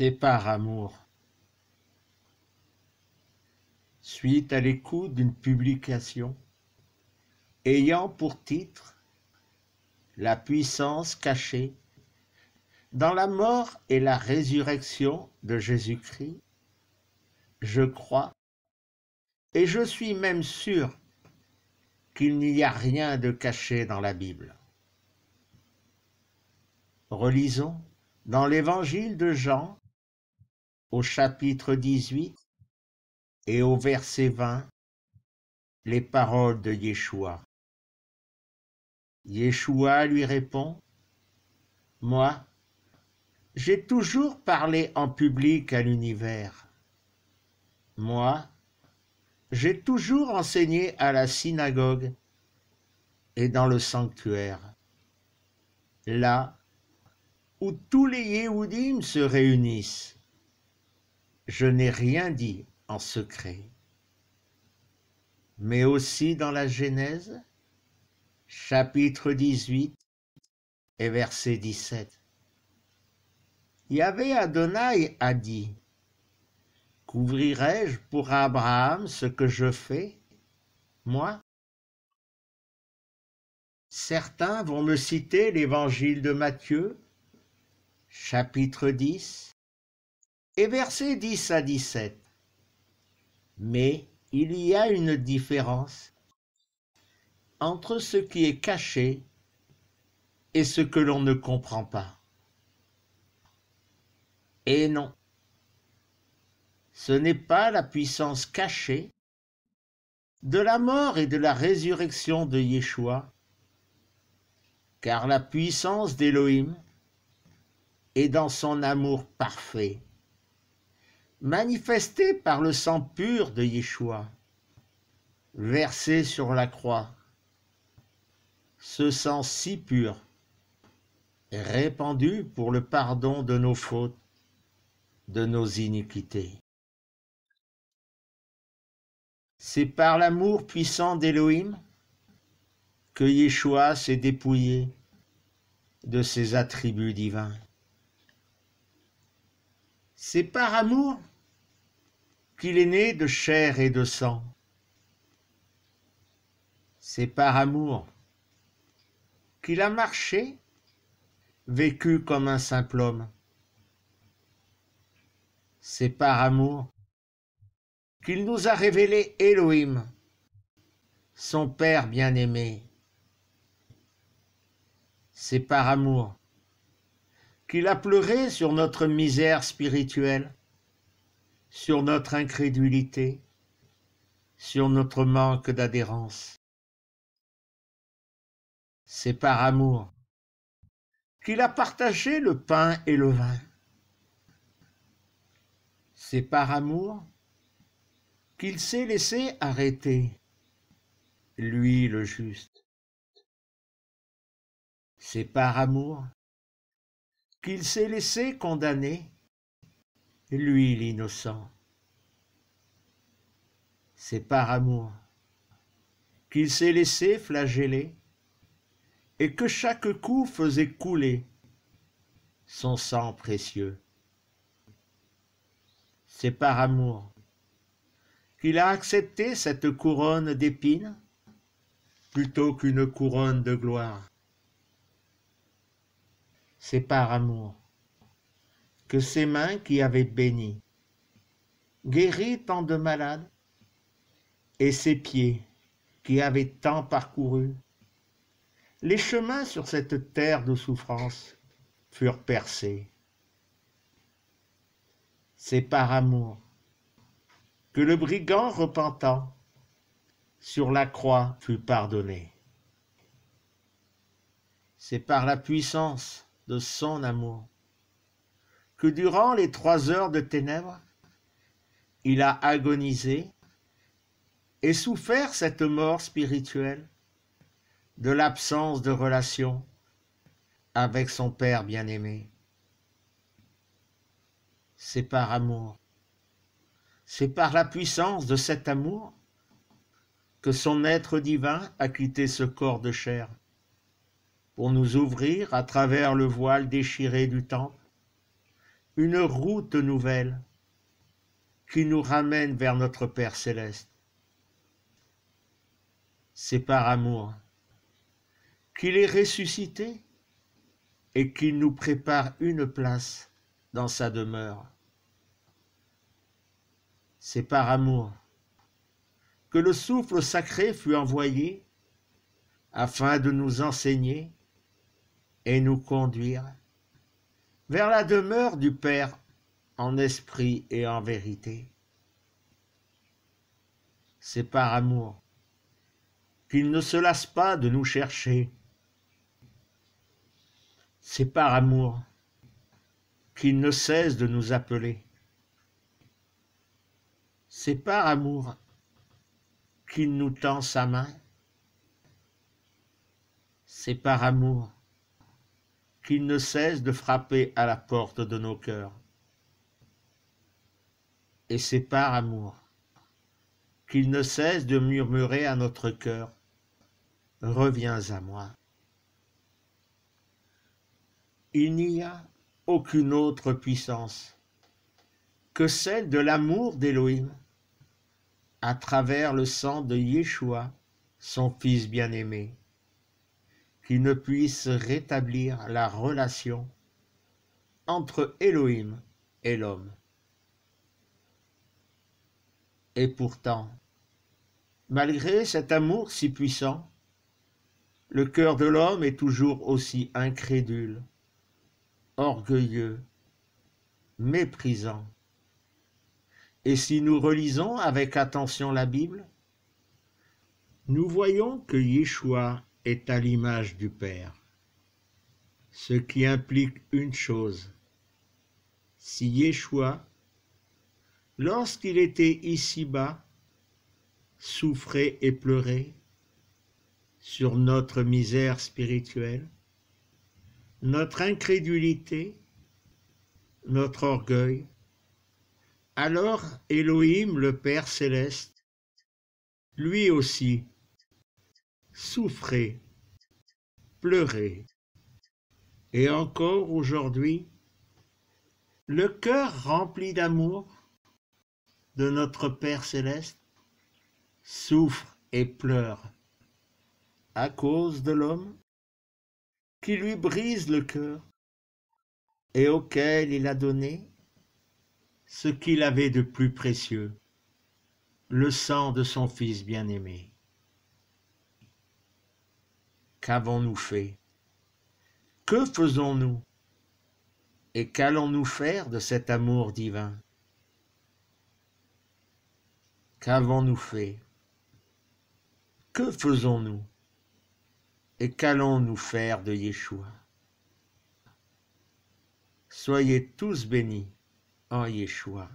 C'est par amour. Suite à l'écoute d'une publication ayant pour titre La puissance cachée dans la mort et la résurrection de Jésus-Christ, je crois et je suis même sûr qu'il n'y a rien de caché dans la Bible. Relisons dans l'Évangile de Jean, au chapitre 18 et au verset 20, les paroles de Yeshua. Yeshua lui répond, « Moi, j'ai toujours parlé en public à l'univers. Moi, j'ai toujours enseigné à la synagogue et dans le sanctuaire, là où tous les Yéhoudim se réunissent. Je n'ai rien dit en secret. » Mais aussi dans la Genèse, chapitre 18 et verset 17. Yahvé Adonai a dit, « Qu'ouvrirai-je pour Abraham ce que je fais, moi ?» Certains vont me citer l'évangile de Matthieu, chapitre 10 et versets 10 à 17. Mais il y a une différence entre ce qui est caché et ce que l'on ne comprend pas. Et non, ce n'est pas la puissance cachée de la mort et de la résurrection de Yeshua, car la puissance d'Élohim est dans son amour parfait, manifesté par le sang pur de Yeshua, versé sur la croix. Ce sang si pur est répandu pour le pardon de nos fautes, de nos iniquités. C'est par l'amour puissant d'Élohim que Yeshua s'est dépouillé de ses attributs divins. C'est par amour qu'il est né de chair et de sang. C'est par amour qu'il a marché, vécu comme un simple homme. C'est par amour qu'il nous a révélé Élohim, son Père bien-aimé. C'est par amour qu'il a pleuré sur notre misère spirituelle, sur notre incrédulité, sur notre manque d'adhérence. C'est par amour qu'il a partagé le pain et le vin. C'est par amour qu'il s'est laissé arrêter, lui le juste. C'est par amour qu'il s'est laissé condamner, lui l'innocent. C'est par amour qu'il s'est laissé flageller et que chaque coup faisait couler son sang précieux. C'est par amour qu'il a accepté cette couronne d'épines plutôt qu'une couronne de gloire. C'est par amour que ses mains qui avaient béni, guéri tant de malades, et ses pieds qui avaient tant parcouru, les chemins sur cette terre de souffrance furent percés. C'est par amour que le brigand repentant sur la croix fut pardonné. C'est par la puissance de son amour que durant les 3 heures de ténèbres, il a agonisé et souffert cette mort spirituelle de l'absence de relation avec son Père bien-aimé. C'est par amour, c'est par la puissance de cet amour que son être divin a quitté ce corps de chair pour nous ouvrir à travers le voile déchiré du temple une route nouvelle qui nous ramène vers notre Père céleste. C'est par amour qu'il est ressuscité et qu'il nous prépare une place dans sa demeure. C'est par amour que le souffle sacré fut envoyé afin de nous enseigner et nous conduire vers la demeure du Père en esprit et en vérité. C'est par amour qu'il ne se lasse pas de nous chercher. C'est par amour qu'il ne cesse de nous appeler. C'est par amour qu'il nous tend sa main. C'est par amour qu'il ne cesse de frapper à la porte de nos cœurs. Et c'est par amour qu'il ne cesse de murmurer à notre cœur, « Reviens à moi ». Il n'y a aucune autre puissance que celle de l'amour d'Élohim à travers le sang de Yeshua, son Fils bien-aimé, qui ne puisse rétablir la relation entre Élohim et l'homme. Et pourtant, malgré cet amour si puissant, le cœur de l'homme est toujours aussi incrédule, orgueilleux, méprisant. Et si nous relisons avec attention la Bible, nous voyons que Yeshua est à l'image du Père, ce qui implique une chose. Si Yeshua, lorsqu'il était ici-bas, souffrait et pleurait sur notre misère spirituelle, notre incrédulité, notre orgueil, alors Élohim, le Père céleste, lui aussi, souffrait, pleurait. Et encore aujourd'hui, le cœur rempli d'amour de notre Père céleste souffre et pleure à cause de l'homme qui lui brise le cœur et auquel il a donné ce qu'il avait de plus précieux, le sang de son Fils bien-aimé. Qu'avons-nous fait? Que faisons-nous? Et qu'allons-nous faire de cet amour divin? Qu'avons-nous fait? Que faisons-nous? Et qu'allons-nous faire de Yeshua? Soyez tous bénis en Yeshua.